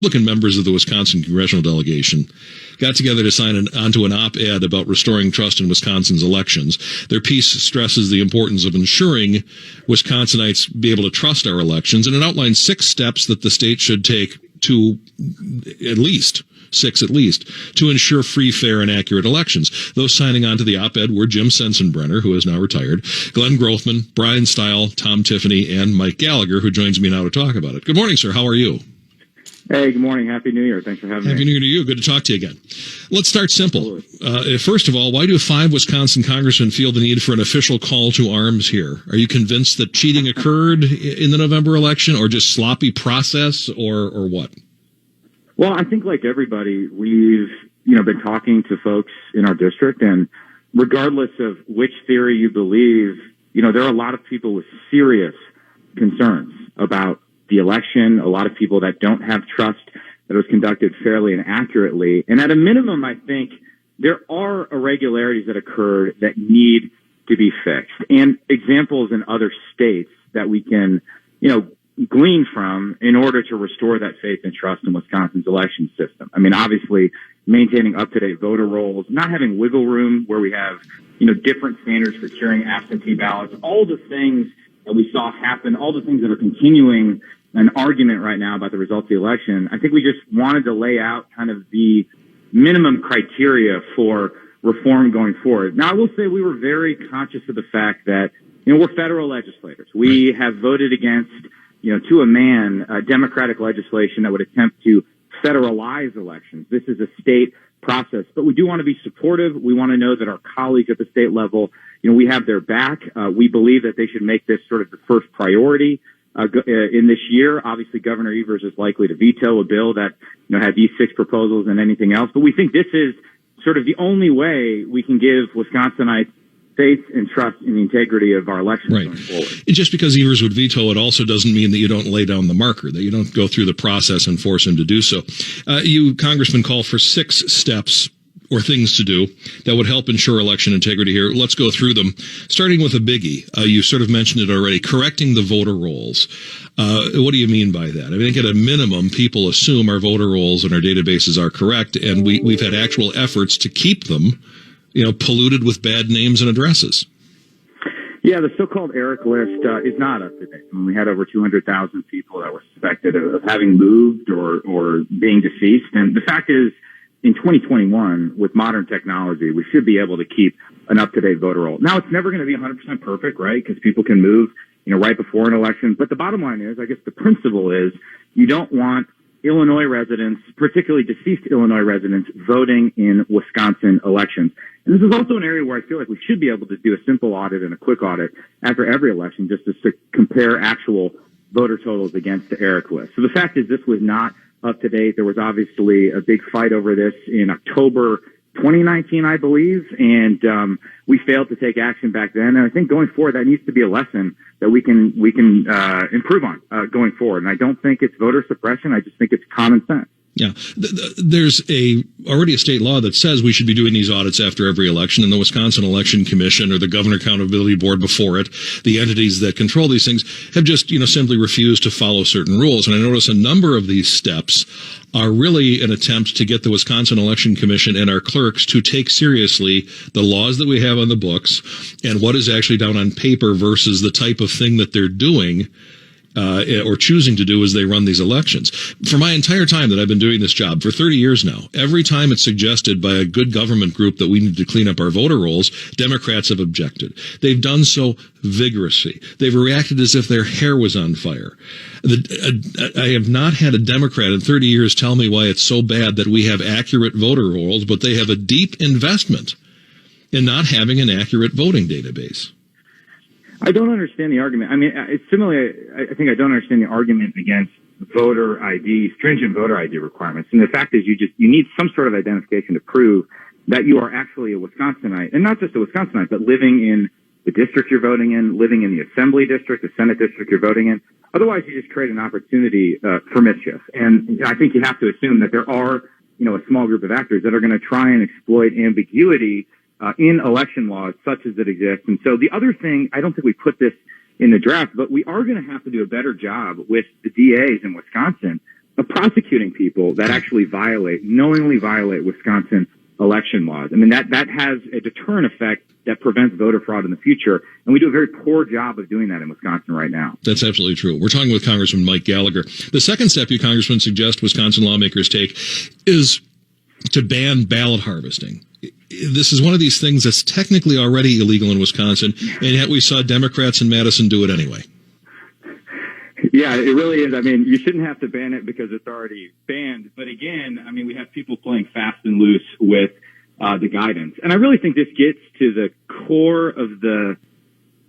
Republican members of the Wisconsin congressional delegation got together to sign onto an op-ed about restoring trust in Wisconsin's elections. Their piece stresses the importance of ensuring Wisconsinites be able to trust our elections, and it outlines 6 steps that the state should take to six at least, to ensure free, fair, and accurate elections. Those signing on to the op-ed were Jim Sensenbrenner, who is now retired, Glenn Grothman, Brian Stile, Tom Tiffany, and Mike Gallagher, who joins me now to talk about it. Good morning, sir. How are you? Hey, good morning. Happy New Year. Thanks for having me. Happy New Year to you. Good to talk to you again. Let's start simple. First of all, why do 5 Wisconsin congressmen feel the need for an official call to arms here? Are you convinced that cheating occurred in the November election, or just sloppy process, or what? Well, I think like everybody, we've been talking to folks in our district, and regardless of which theory you believe, there are a lot of people with serious concerns about the election, a lot of people that don't have trust that it was conducted fairly and accurately. And at a minimum, I think there are irregularities that occurred that need to be fixed, and examples in other states that we can, glean from in order to restore that faith and trust in Wisconsin's election system. I mean, obviously, maintaining up-to-date voter rolls, not having wiggle room where we have, different standards for curing absentee ballots, all the things that we saw happen, all the things that are continuing an argument right now about the results of the election. I think we just wanted to lay out kind of the minimum criteria for reform going forward. Now, I will say we were very conscious of the fact that, we're federal legislators. We have voted against, to a man, Democratic legislation that would attempt to federalize elections. This is a state process, but we do want to be supportive. We want to know that our colleagues at the state level, we have their back. We believe that they should make this sort of the first priority in this year. Obviously, Governor Evers is likely to veto a bill that had these 6 proposals and anything else. But we think this is sort of the only way we can give Wisconsinites faith and trust in the integrity of our elections going forward. Just because Evers would veto it also doesn't mean that you don't lay down the marker, that you don't go through the process and force him to do so. You, Congressman, call for 6 steps or things to do that would help ensure election integrity here. Let's go through them, starting with a biggie. You sort of mentioned it already, correcting the voter rolls. What do you mean by that? I think at a minimum, people assume our voter rolls and our databases are correct, and we've had actual efforts to keep them, polluted with bad names and addresses. Yeah, the so-called Eric list is not up to date. I mean, we had over 200,000 people that were suspected of having moved or being deceased. And the fact is, in 2021, with modern technology, we should be able to keep an up-to-date voter roll. Now, it's never going to be 100% perfect, right? Because people can move, right before an election. But the bottom line is, I guess the principle is, you don't want Illinois residents, particularly deceased Illinois residents, voting in Wisconsin elections. And this is also an area where I feel like we should be able to do a simple audit and a quick audit after every election, just to compare actual voter totals against the Eric list. So the fact is, this was not up to date. There was obviously a big fight over this in October 2019, I believe, and we failed to take action back then. And I think going forward, that needs to be a lesson that we can improve on going forward. And I don't think it's voter suppression. I just think it's common sense. Yeah, there's already a state law that says we should be doing these audits after every election, and the Wisconsin Election Commission or the Governor Accountability Board before it, the entities that control these things, have just simply refused to follow certain rules. And I notice a number of these steps are really an attempt to get the Wisconsin Election Commission and our clerks to take seriously the laws that we have on the books and what is actually down on paper versus the type of thing that they're doing or choosing to do as they run these elections. For my entire time that I've been doing this job, for 30 years now, every time it's suggested by a good government group that we need to clean up our voter rolls, Democrats have objected. They've done so vigorously. They've reacted as if their hair was on fire. I have not had a Democrat in 30 years tell me why it's so bad that we have accurate voter rolls, but they have a deep investment in not having an accurate voting database. I don't understand the argument. I mean, it's similarly, I think I don't understand the argument against voter ID, stringent voter ID requirements. And the fact is, you need some sort of identification to prove that you are actually a Wisconsinite, and not just a Wisconsinite, but living in the district you're voting in, living in the assembly district, the Senate district you're voting in. Otherwise, you just create an opportunity for mischief. And I think you have to assume that there are, a small group of actors that are going to try and exploit ambiguity in election laws such as it exists. And so the other thing, I don't think we put this in the draft, but we are going to have to do a better job with the DAs in Wisconsin of prosecuting people that actually knowingly violate Wisconsin election laws. I mean, that has a deterrent effect that prevents voter fraud in the future. And we do a very poor job of doing that in Wisconsin right now. That's absolutely true. We're talking with Congressman Mike Gallagher. The second step you, Congressman, suggest Wisconsin lawmakers take is to ban ballot harvesting. This is one of these things that's technically already illegal in Wisconsin, and yet we saw Democrats in Madison do it anyway. Yeah, it really is. I mean, you shouldn't have to ban it because it's already banned. But again, I mean, we have people playing fast and loose with the guidance. And I really think this gets to the core of the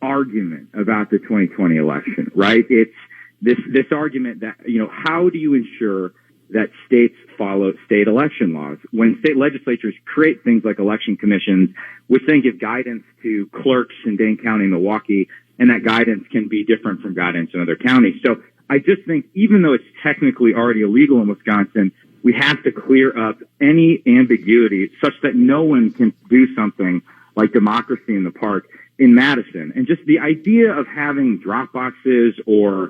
argument about the 2020 election, right? It's this argument that, how do you ensure that states follow state election laws when state legislatures create things like election commissions, which then give guidance to clerks in Dane County, Milwaukee, and that guidance can be different from guidance in other counties. So I just think even though it's technically already illegal in Wisconsin, we have to clear up any ambiguity such that no one can do something like democracy in the park in Madison. And just the idea of having drop boxes or,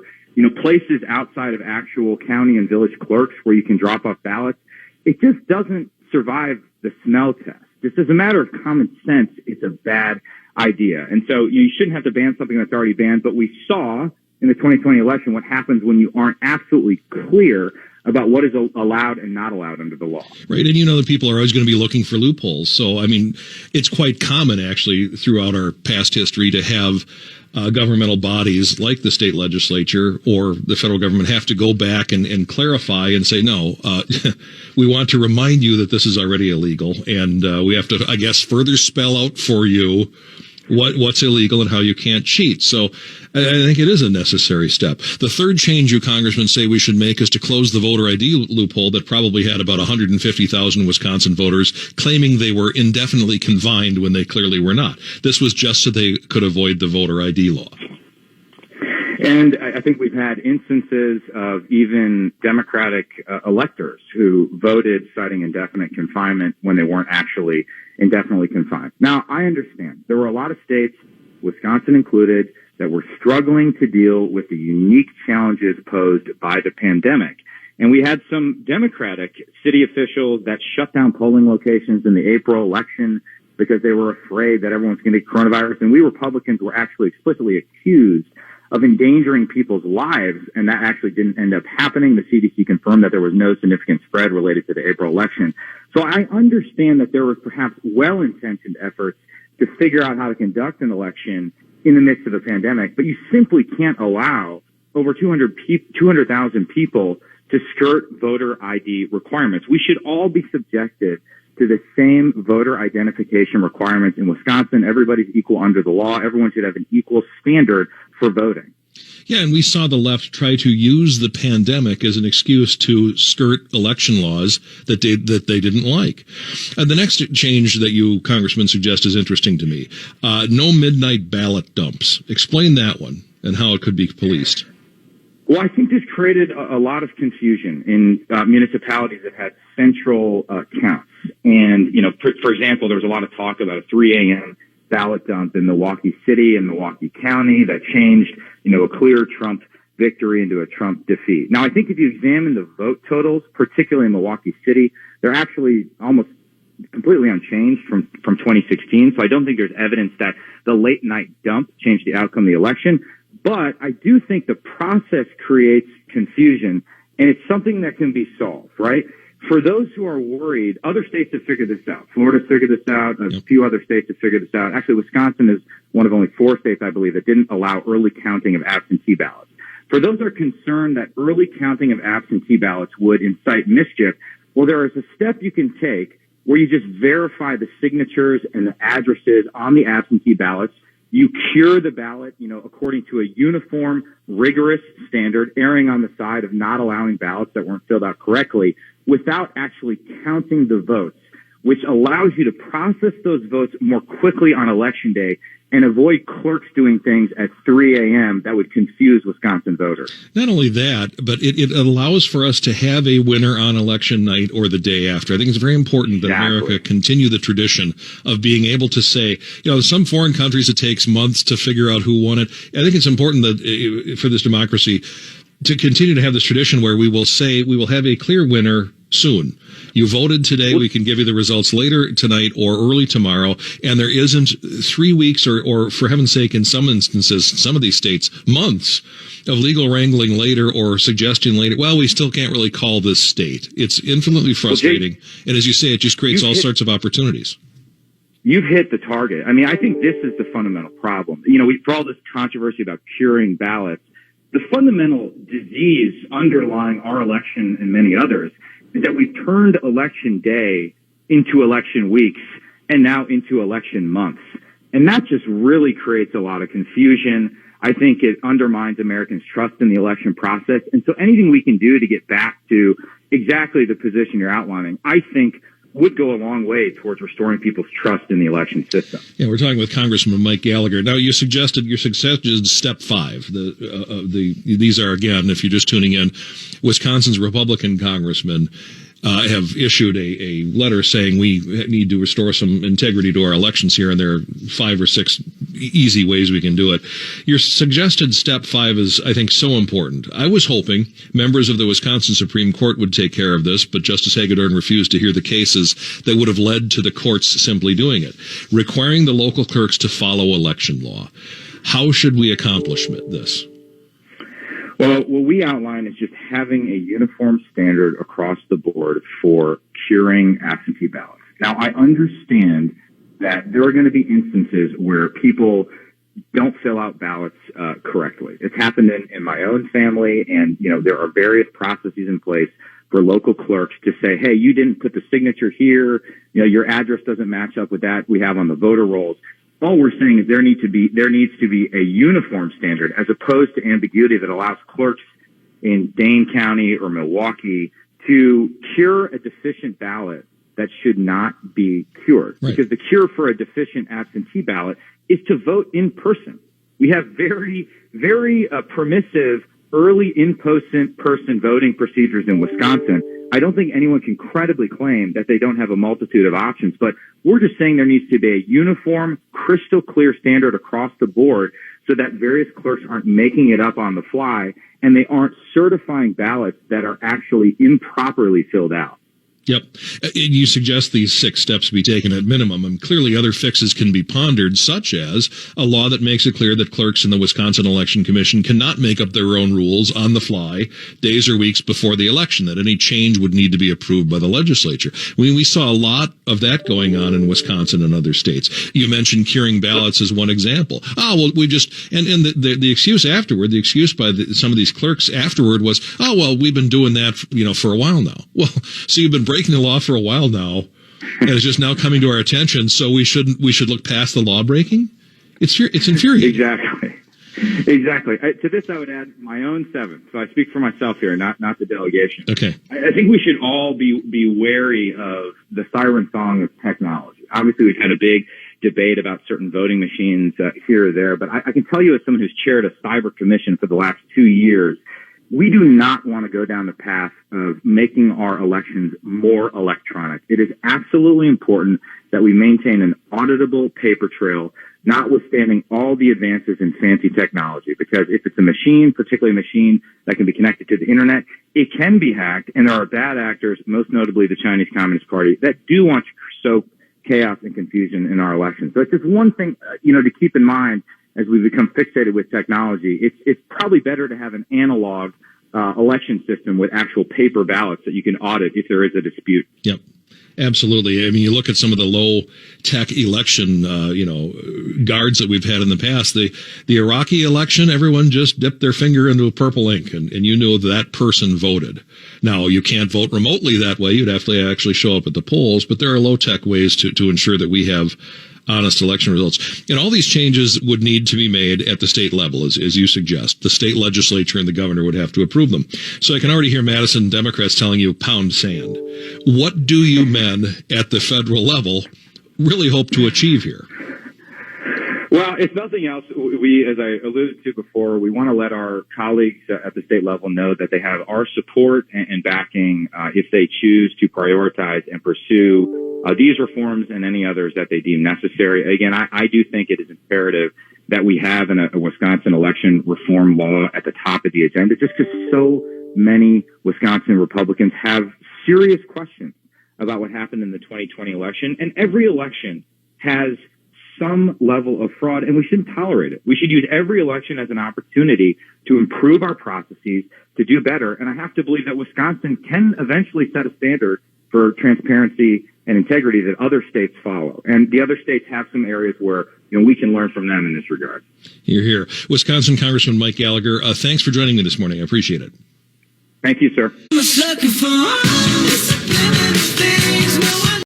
places outside of actual county and village clerks where you can drop off ballots, it just doesn't survive the smell test. Just as a matter of common sense, it's a bad idea. And so you shouldn't have to ban something that's already banned. But we saw in the 2020 election what happens when you aren't absolutely clear about what is allowed and not allowed under the law. Right. And that people are always going to be looking for loopholes. So, I mean, it's quite common actually throughout our past history to have governmental bodies like the state legislature or the federal government have to go back and clarify and say, no, we want to remind you that this is already illegal. And we have to, I guess, further spell out for you what's illegal and how you can't cheat. So I think it is a necessary step. The third change you congressmen say we should make is to close the voter ID loophole that probably had about 150,000 Wisconsin voters claiming they were indefinitely confined when they clearly were not. This was just so they could avoid the voter ID law. And I think we've had instances of even Democratic electors who voted citing indefinite confinement when they weren't actually indefinitely confined. Now, I understand there were a lot of states, Wisconsin included, that were struggling to deal with the unique challenges posed by the pandemic. And we had some Democratic city officials that shut down polling locations in the April election because they were afraid that everyone's going to get coronavirus. And we Republicans were actually explicitly accused of endangering people's lives, and that actually didn't end up happening. The CDC confirmed that there was no significant spread related to the April election. So I understand that there was perhaps well-intentioned efforts to figure out how to conduct an election in the midst of a pandemic, but you simply can't allow over 200,000 people to skirt voter ID requirements. We should all be subjected to the same voter identification requirements in Wisconsin. Everybody's equal under the law. Everyone should have an equal standard for voting. Yeah, and we saw the left try to use the pandemic as an excuse to skirt election laws that they didn't like. The next change that you, Congressman, suggest is interesting to me. No midnight ballot dumps. Explain that one and how it could be policed. Well, I think this created a lot of confusion in municipalities that had central counts. And, for example, there was a lot of talk about a 3 a.m. ballot dump in Milwaukee City and Milwaukee County that changed, a clear Trump victory into a Trump defeat. Now, I think if you examine the vote totals, particularly in Milwaukee City, they're actually almost completely unchanged from 2016. So I don't think there's evidence that the late night dump changed the outcome of the election. But I do think the process creates confusion, and it's something that can be solved, right? For those who are worried, other states have figured this out. Florida's figured this out. A few other states have figured this out. Actually, Wisconsin is one of only 4 states, I believe, that didn't allow early counting of absentee ballots. For those who are concerned that early counting of absentee ballots would incite mischief, well, there is a step you can take where you just verify the signatures and the addresses on the absentee ballots. You cure the ballot, according to a uniform, rigorous standard, erring on the side of not allowing ballots that weren't filled out correctly without actually counting the votes, which allows you to process those votes more quickly on Election Day and avoid clerks doing things at 3 a.m. that would confuse Wisconsin voters. Not only that, but it allows for us to have a winner on election night or the day after. I think it's very important that America continue the tradition of being able to say, some foreign countries it takes months to figure out who won it. I think it's important that for this democracy, to continue to have this tradition where we will say we will have a clear winner soon. You voted today. We can give you the results later tonight or early tomorrow. And there isn't 3 weeks or for heaven's sake, in some instances, some of these states, months of legal wrangling later or suggestion later. Well, we still can't really call this state. It's infinitely frustrating. And as you say, it just creates all sorts of opportunities. You've hit the target. I mean, I think this is the fundamental problem. You know, for all this controversy about curing ballots, the fundamental disease underlying our election and many others is that we've turned election day into election weeks and now into election months. And that just really creates a lot of confusion. I think it undermines Americans' trust in the election process. And so anything we can do to get back to exactly the position you're outlining, I think would go a long way towards restoring people's trust in the election system. Yeah, we're talking with Congressman Mike Gallagher. Now, you suggested step 5. These are, again, if you're just tuning in, Wisconsin's Republican congressmen have issued a letter saying we need to restore some integrity to our elections here, and there are 5 or 6 easy ways we can do it. Your suggested step 5 is, I think, so important. I was hoping members of the Wisconsin Supreme Court would take care of this, but Justice Hagedorn refused to hear the cases that would have led to the courts simply doing it, requiring the local clerks to follow election law. How should we accomplish this? Well, what we outline is just having a uniform standard across the board for curing absentee ballots. Now, I understand that there are going to be instances where people don't fill out ballots correctly. It's happened in my own family, and there are various processes in place for local clerks to say, hey, you didn't put the signature here, your address doesn't match up with that we have on the voter rolls. All we're saying is there needs to be a uniform standard as opposed to ambiguity that allows clerks in Dane County or Milwaukee to cure a deficient ballot that should not be cured. Right. Because the cure for a deficient absentee ballot is to vote in person. We have very, very permissive early in-person voting procedures in Wisconsin. I don't think anyone can credibly claim that they don't have a multitude of options, but we're just saying there needs to be a uniform, crystal clear standard across the board so that various clerks aren't making it up on the fly and they aren't certifying ballots that are actually improperly filled out. Yep. You suggest these 6 steps be taken at minimum, and clearly other fixes can be pondered, such as a law that makes it clear that clerks in the Wisconsin Election Commission cannot make up their own rules on the fly days or weeks before the election, that any change would need to be approved by the legislature. We saw a lot of that going on in Wisconsin and other states. You mentioned curing ballots as one example. And the excuse afterward, the excuse by some of these clerks afterward was, we've been doing that, for a while now. Well, so you've been breaking the law for a while now, and it's just now coming to our attention. So we should look past the law breaking. It's infuriating. Exactly. To this, I would add my own 7. So I speak for myself here, not the delegation. Okay. I think we should all be wary of the siren song of technology. Obviously, we've had a big debate about certain voting machines here or there, but I can tell you as someone who's chaired a cyber commission for the last 2 years, we do not want to go down the path of making our elections more electronic. It is absolutely important that we maintain an auditable paper trail, notwithstanding all the advances in fancy technology, because if it's a machine, particularly a machine that can be connected to the internet, it can be hacked, and there are bad actors, most notably the Chinese Communist Party, that do want to sow chaos and confusion in our elections. So it's just one thing, to keep in mind as we become fixated with technology. It's probably better to have an analog election system with actual paper ballots that you can audit if there is a dispute. Yep. Absolutely. I mean, you look at some of the low-tech election, guards that we've had in the past. The Iraqi election, everyone just dipped their finger into a purple ink, and you know that person voted. Now, you can't vote remotely that way. You'd have to actually show up at the polls, but there are low-tech ways to ensure that we have honest election results. And all these changes would need to be made at the state level, as you suggest. The state legislature and the governor would have to approve them. So I can already hear Madison Democrats telling you, pound sand. What do you men at the federal level really hope to achieve here? Well, if nothing else, we, as I alluded to before, we want to let our colleagues at the state level know that they have our support and backing if they choose to prioritize and pursue these reforms and any others that they deem necessary. Again, I do think it is imperative that we have in a Wisconsin election reform law at the top of the agenda, just because so many Wisconsin Republicans have serious questions about what happened in the 2020 election. And every election has some level of fraud, and we shouldn't tolerate it. We should use every election as an opportunity to improve our processes, to do better. And I have to believe that Wisconsin can eventually set a standard for transparency and integrity that other states follow. And the other states have some areas where, we can learn from them in this regard. You're here. Wisconsin Congressman Mike Gallagher, thanks for joining me this morning. I appreciate it. Thank you, sir.